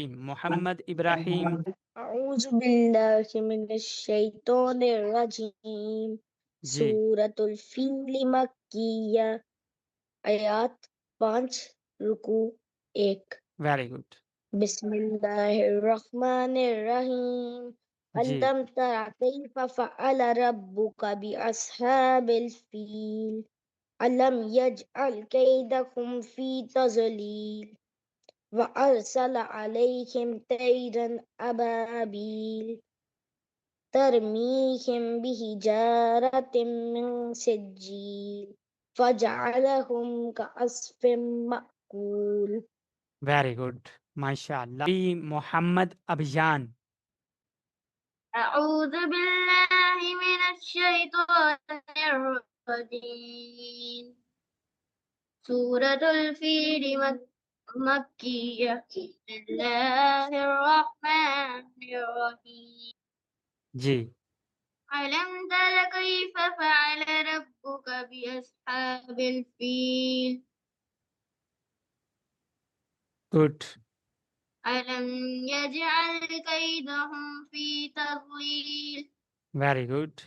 محمد ابراہیم. اعوذ باللہ من الشیطان الرجیم. جی سورۃ الفیل مکیہ، آیات 5، رکوع 1۔ Very good. بسم اللہ الرحمن الرحیم۔ جی علم تر کیف فعل ربک باصحاب الفیل، علم یجعل کیدہم فی تضلیل، وأرسل عليهم طيرا أبابيل ترميهم بحجارة من سجيل فجعلهم كعصف مأكول۔ ویری گڈ ماشاء اللہ. محمد ابجان. أعوذ بالله من الشيطان الرجيم. سورة الفيل مكية. بسم الله الرحمن الرحيم. جی ألم تر كيف فعل ربك بأصحاب الفيل، گڈ. ألم يجعل كيدهم في تضليل، ویری گڈ.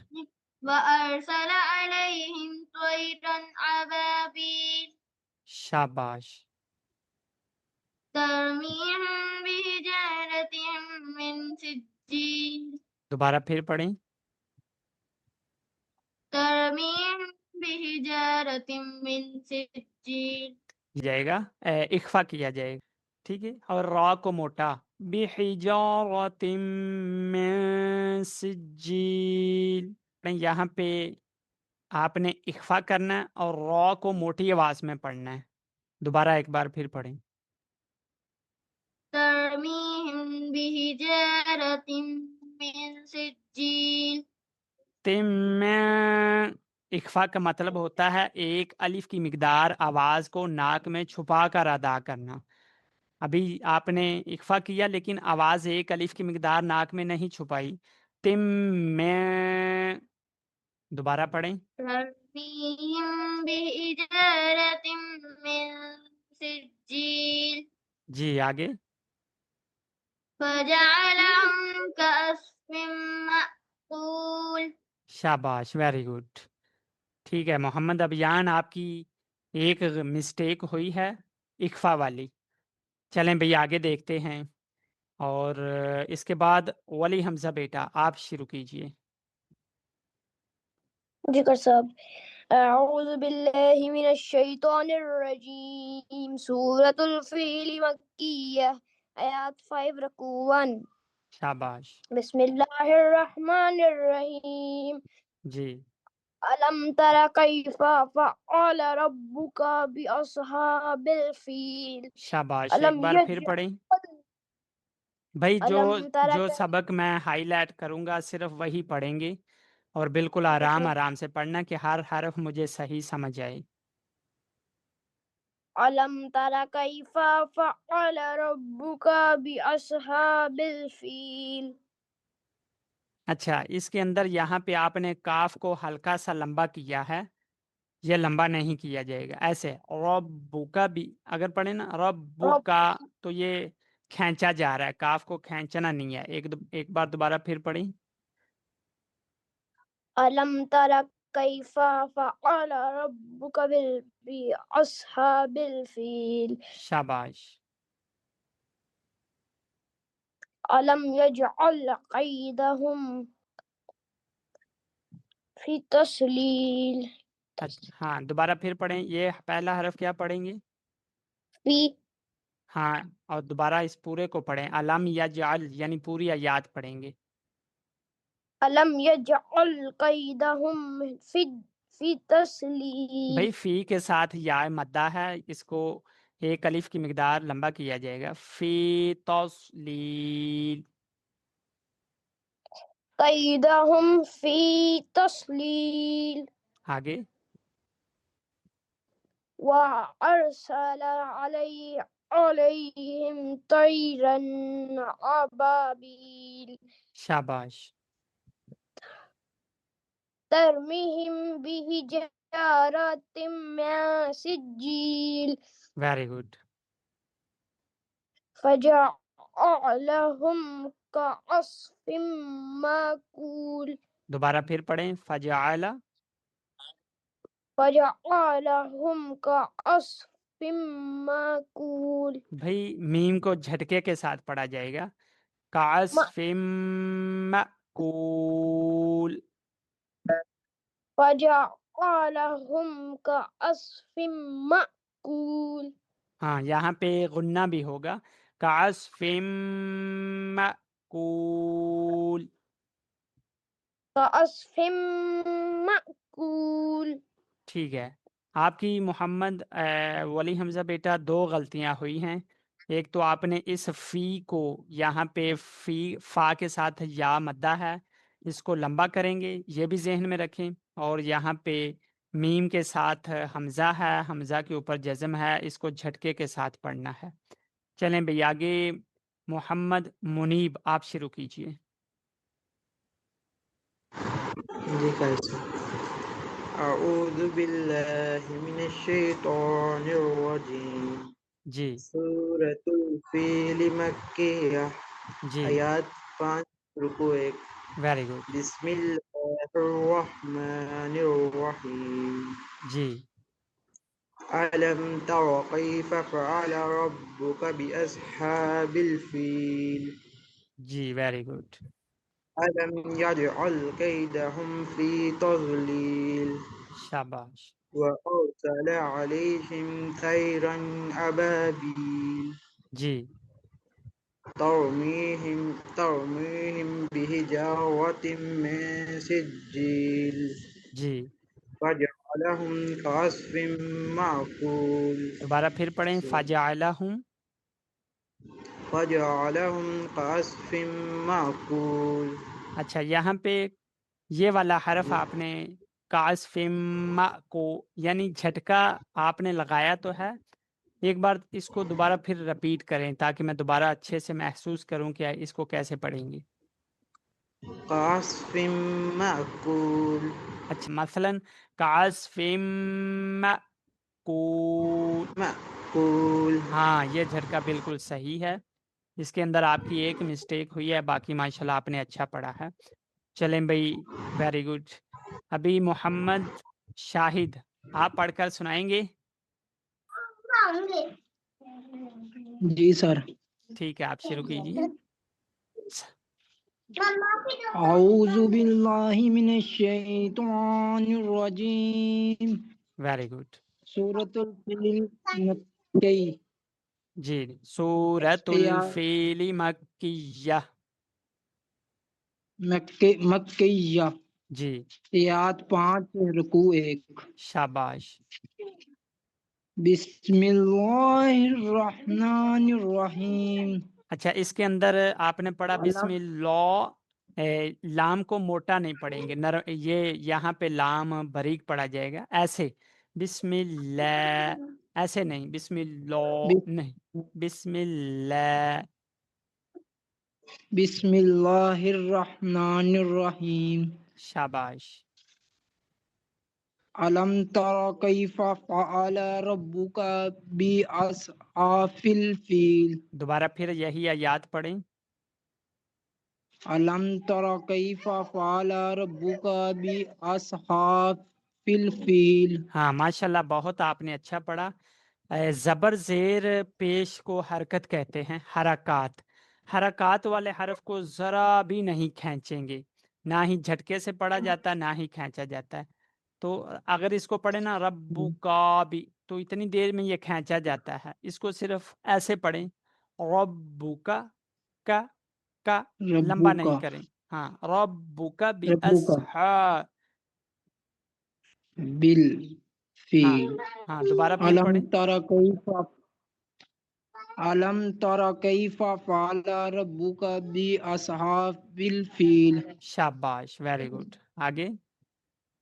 وأرسل عليهم طيرا أبابيل شاباش. ترميهم بحجارة من سجيل، دوبارہ پھر پڑھیں. ترميهم بحجارة من سجيل۔ جائے گا اخفا کیا جائے گا. ٹھیک ہے. اور را کو موٹا. بحجارۃ من سجیل. یہاں پہ آپ نے اخفا کرنا ہے اور را کو موٹی آواز میں پڑھنا ہے. دوبارہ ایک بار پھر پڑھیں. ترميهم بحجارة من سجيل۔ تم اخفا کا مطلب ہوتا ہے ایک الف کی مقدار آواز کو ناک میں چھپا کر ادا کرنا. ابھی آپ نے اخفا کیا لیکن آواز ایک الف کی مقدار ناک میں نہیں چھپائی. تم میں دوبارہ پڑھیں. ترميهم بحجارة من سجيل جی آگے. فجعلهم كعصف مأكول۔ شاباش ویری گڈ. ٹھیک ہے محمد ابیان، آپ کی ایک مسٹیک ہوئی ہے اخفا والی. چلیں بھئی آگے دیکھتے ہیں. اور اس کے بعد ولی حمزہ بیٹا آپ شروع کیجئے. جی کر صاحب. اعوذ باللہ من الشیطان الرجیم. سورۃ الفیل مکیہ، آیات 5، رکوع 1۔ شاباش. بسم اللہ الرحمن الرحیم. جی ألم تر كيف فعل ربك بأصحاب الفيل، شاباش. ایک ألم بار پھر يجعل پڑھیں. بھائی ألم تر جو سبق میں ہائی لائٹ کروں گا صرف وہی پڑھیں گے اور بالکل آرام آرام سے پڑھنا کہ ہر حرف مجھے صحیح سمجھ آئے. ألم تر كيف فعل ربك بأصحاب الفيل۔ اچھا اس کے اندر یہاں پہ آپ نے کاف کو ہلکا سا لمبا کیا ہے، یہ لمبا نہیں کیا جائے گا. ایسے ربو کا بھی اگر پڑھیں نا ربو رب کا تو یہ کھینچا جا رہا ہے، کاف کو کھینچنا نہیں ہے. ایک بار دوبارہ پھر پڑھیں. ألم تر كيف فعل ربك بأصحاب الفيل، شاباش. ألم يجعل كيدهم في تضليل۔ ہاں دوبارہ پھر پڑھیں. یہ پہلا حرف کیا پڑھیں گے؟ فی ہاں اور دوبارہ اس پورے کو پڑھیں. علم یجعل یعنی پوری آیات پڑھیں گے. علم یجعل قیدہم فی تسلیل۔ بھائی فی کے ساتھ یا مدہ ہے، اس کو ایک الف کی مقدار لمبا کیا جائے گا. فی تسلیل. قیدہم فی تسلیل۔ آگے. وارسل علیہم طیرا ابابیل شاباش. ترمیہم بحجارۃ من سجیل ویری گڈ. فجعلهم كعصف مأكول दोबारा फिर पढ़ें फजअला فجعلهم كعصف مأكول भाई मीम को झटके के साथ पढ़ा जाएगा कासफिम माकूल فجعلهم كعصف مأكول हाँ यहाँ पे गुन्ना भी होगा कासफिम माकूल كعصف مأكول ठीक है आपकी मोहम्मद वली हमजा बेटा दो गलतियां हुई हैं एक तो आपने इस फ़ी को यहाँ पे फ़ी फ़ा के साथ या मद्दा है इसको लंबा करेंगे ये भी जहन में रखें और यहाँ पे मीम के साथ हमज़ा है हमज़ा के ऊपर जज़म है इसको झटके के साथ पढ़ना है चलें भाई आगे मोहम्मद मुनीब आप शुरू कीजिए जी कैसे अऊज़ु बिल्लाहि मिनश शैतानिर रजीम जी सूरतुल फील मक्किया जी आयत 5 रुकू 1 वेरी गुड बिस्मिल्लाहिर्रहमानिर्रहीम जी अलम तर कैफ फअल रब्बुक बिअस्हाबिल फील जी वेरी गुड अलम यजअल कैदहुम फी तज़लील शाबाश وأرسل عليهم طيرا أبابيل जी ترميهم بحجارة من سجيل जी فجعلهم كعصف معقول दोबारा फिर पढ़ें फजालहुम فجعلهم كعصف معقول अच्छा यहाँ पे ये वाला हरफ आपने कासफिम्मा को यानी झटका आपने लगाया तो है एक बार इसको दोबारा फिर रिपीट करें ताकि मैं दोबारा अच्छे से महसूस करूं कि इसको कैसे पढ़ेंगे كعصف معقول अच्छा मसलन कासफिम्मा को معقول हाँ ये झटका बिल्कुल सही है इसके अंदर आपकी एक मिस्टेक हुई है बाकी माशाल्लाह आपने अच्छा पढ़ा है चलें भाई वेरी गुड अभी मोहम्मद शाहिद आप पढ़कर सुनाएंगे जी सर ठीक है आप शुरू कीजिए औज़ु बिल्लाहि मिनश शैतानिर रजीम वेरी गुड सूरतुल फील मक्की जी सूरतुल या फील मक्किया मक्किया जी आयत 5 रुकू 1 शाबाश बिस्मिल्लाहिर्रहमानिर्रहीम अच्छा इसके अंदर आपने पढ़ा अलम बिस्मिल्लाह लाम को मोटा नहीं पढ़ेंगे नर ये यहाँ पे लाम बारीक पढ़ा जाएगा ऐसे बिस्मिल्लाह ऐसे नहीं बिस्मिल्लाह नहीं बिस्मिल्लाह बिस्मिल्लाहिर्रहमानिर्रहीम शाबाश अलम तरा कैफा फ़अल रब्बुका बिअस्हाबिल फील दोबारा फिर यही आयत पढ़ें अलम तरा कैफा फ़अल रब्बुका बिअस्हाबिल फील हाँ माशाल्लाह बहुत आपने अच्छा पढ़ा ज़बर ज़ेर पेश को हरकत कहते हैं हरकात हरकात वाले हरफ को ज़रा भी नहीं खींचेंगे ना ही झटके से पढ़ा जाता ना ही खींचा जाता है तो अगर इसको पढ़े ना रब्बु का भी तो इतनी देर में ये खींचा जाता है इसको सिर्फ ऐसे पढ़ें रब्बु का लंबा नहीं रब्बुका करें हाँ रब्बु का भी रब्बुका बिल हाँ फील हाँ दोबारा फिर अलम पढ़ें तरा कैफा फ़अल रब्बुका बिअस्हाबिल फील शाबाश वेरी गुड आगे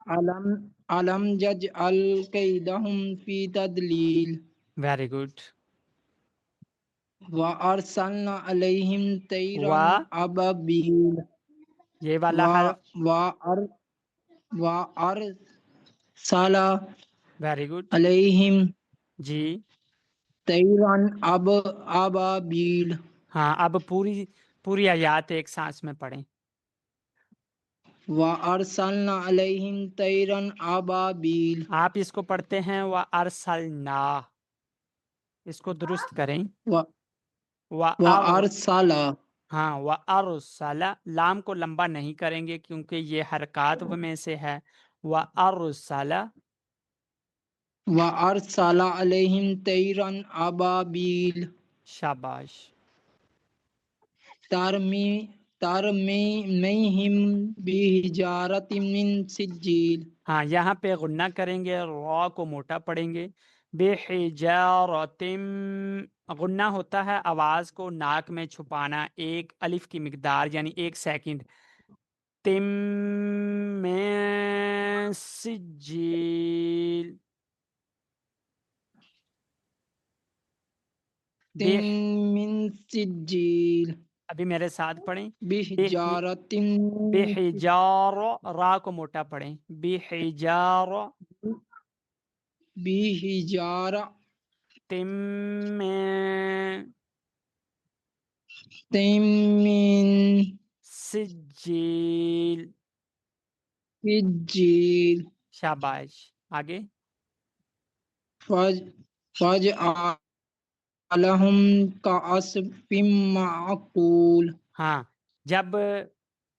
अलम अलम यजअल कैदहुम फी तदलील वेरी गुड व अरसलना अलैहिम तैरन वाह अबाबील ये वाला व हरफ व अर व अरसला वेरी गुड अलैहिम जी तैरन अबाबील हाँ, अब पूरी आयत एक सांस में पढ़ें। वअरसलना अलैहिम तैरन अबाबील। आप इसको पढ़ते हैं व अरसलना, इसको दुरुस्त करें। व व अर वअरसला हाँ, व अरसला, लाम को लंबा नहीं करेंगे क्योंकि ये हरकात में से है। व अरसला, वअरसला अलैहिम तैरन अबाबील शाबाश। तरमीहिम बिहिजारतिम मिन सिज्जील। हाँ, यहाँ पे गुन्ना करेंगे, रॉ को मोटा पढ़ेंगे। बेहिजारतिम, गुन्ना होता है आवाज को नाक में छुपाना, एक अलिफ की मिकदार यानी 1 सेकंड। तिम में सिज्जील, तिम बेह मिन सिज्जील अभी मेरे साथ पढ़ें। बेहि बिहिजारतिम बेहिजार, रा को मोटा पढ़ें। बेहिजार बिहिजारतिम तिम में मिन सिज्जील, सिज्जील। शाबाश। आगे। फज अलहुम का अस्फिम माकूल। हाँ, जब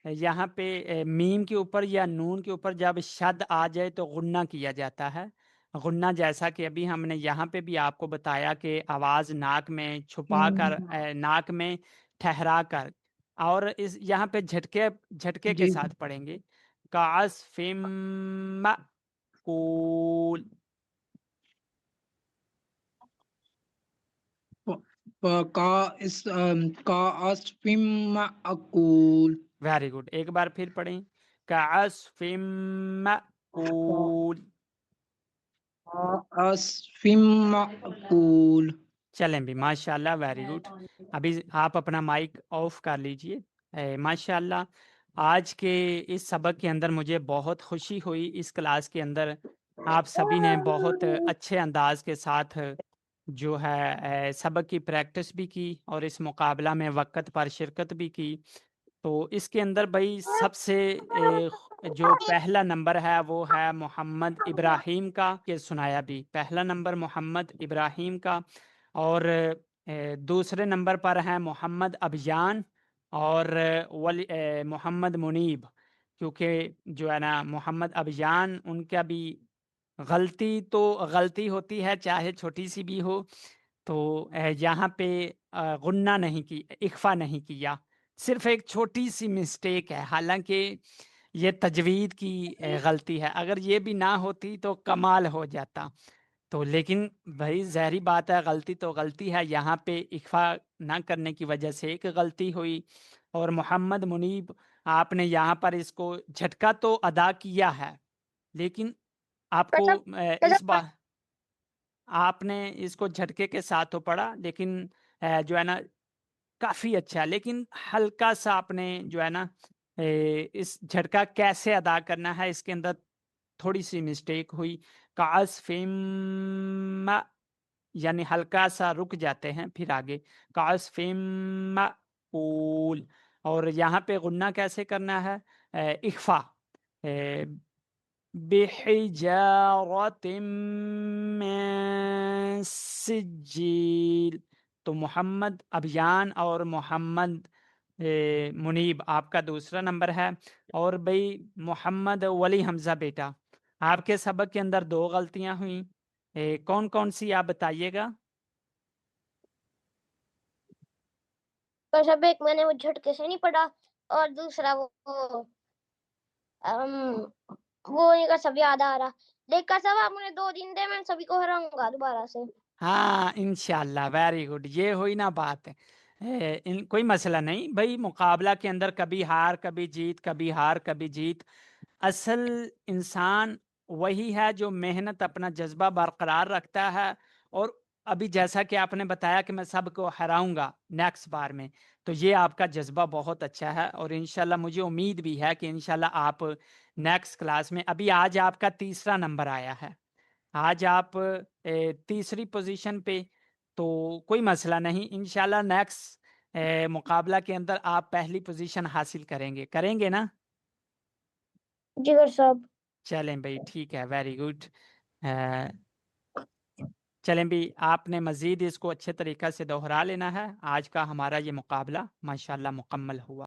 यहाँ पे मीम के ऊपर या नून के ऊपर जब शद आ जाए तो गुन्ना किया जाता है। गुन्ना जैसा कि अभी हमने यहाँ पे भी आपको बताया कि आवाज़ नाक में छुपा कर, नाक में ठहरा कर, और इस यहाँ पे झटके के जी साथ पढ़ेंगे। कास्फिम माकूल, का अस्फिम माकूल। Very good. एक बार फिर पढ़ें। कास्फिम माकूल। का अस्फिम माकूल। चलें भी, माशाल्लाह, वेरी गुड। अभी आप अपना माइक ऑफ कर लीजिए। माशाल्लाह, आज के इस सबक के अंदर मुझे बहुत खुशी हुई। इस क्लास के अंदर आप सभी ने बहुत अच्छे अंदाज के साथ जो है सबक की प्रैक्टिस भी की और इस मुकाबला में वक़्त पर शिरकत भी की। तो इसके अंदर भाई सबसे जो पहला नंबर है वो है मोहम्मद इब्राहिम का, के सुनाया भी पहला नंबर मोहम्मद इब्राहिम का। और दूसरे नंबर पर है मोहम्मद अभियान और मोहम्मद मुनीब, क्योंकि जो है ना मोहम्मद अभियान उनका भी गलती तो गलती होती है चाहे छोटी सी भी हो। तो यहाँ पे गुन्ना नहीं की, इख्फा नहीं किया, सिर्फ एक छोटी सी मिस्टेक है। हालांकि ये तजवीद की गलती है, अगर ये भी ना होती तो कमाल हो जाता। तो लेकिन भाई ज़ाहिरी बात है, गलती तो गलती है, यहाँ पे इख्फा ना करने की वजह से एक गलती हुई। और मोहम्मद मुनीब, आपने यहाँ पर इसको झटका तो अदा किया है, लेकिन आपको इस बार आपने इसको झटके के साथ तो पढ़ा, लेकिन जो है ना काफ़ी अच्छा है, लेकिन हल्का सा आपने जो है ना इस झटका कैसे अदा करना है इसके अंदर थोड़ी सी मिस्टेक हुई। काश फिम, यानी हल्का सा रुक जाते हैं फिर आगे। काश फिम कूल, और यहाँ पे गुन्ना कैसे करना है, इख्फा। बिहिजारतिम मिन सिज्जील। तो मोहम्मद अभियान और मोहम्मद मुनीब आपका दूसरा नंबर है। और भाई मोहम्मद वली हमजा बेटा, आपके सबक के अंदर 2 गलतियां हुई। कौन कौन सी आप बताइएगा। तो सब एक मैंने वो झटके से नहीं पढ़ा, और दूसरा वो नहीं का सब याद आ रहा। देखा सब, आप मुझे 2 दिन दे, मैं सभी को हराऊंगा दोबारा से। हाँ, इंशाल्लाह, वेरी गुड। ये हुई ना बात। कोई मसला नहीं भाई, मुकाबला के अंदर कभी हार कभी जीत, कभी हार कभी जीत। असल इंसान वही है जो मेहनत, अपना जज्बा बरकरार रखता है। और अभी जैसा कि आपने बताया कि मैं सबको हराऊंगा नेक्स्ट बार में, तो ये आपका जज्बा बहुत अच्छा है। और इंशाल्लाह मुझे उम्मीद भी है कि इंशाल्लाह आप नेक्स्ट क्लास में, अभी आज आपका तीसरा नंबर आया है, आज आप तीसरी पोजीशन पे, तो कोई मसला नहीं, इंशाल्लाह नेक्स्ट مقابلہ کے اندر آپ پہلی پوزیشن حاصل کریں گے نا؟ جگر صاحب چلیں بھائی ٹھیک ہے، ویری گڈ. چلیں بھی آپ نے مزید اس کو اچھے طریقہ سے دوہرا لینا ہے. آج کا ہمارا یہ مقابلہ ماشاءاللہ مکمل ہوا.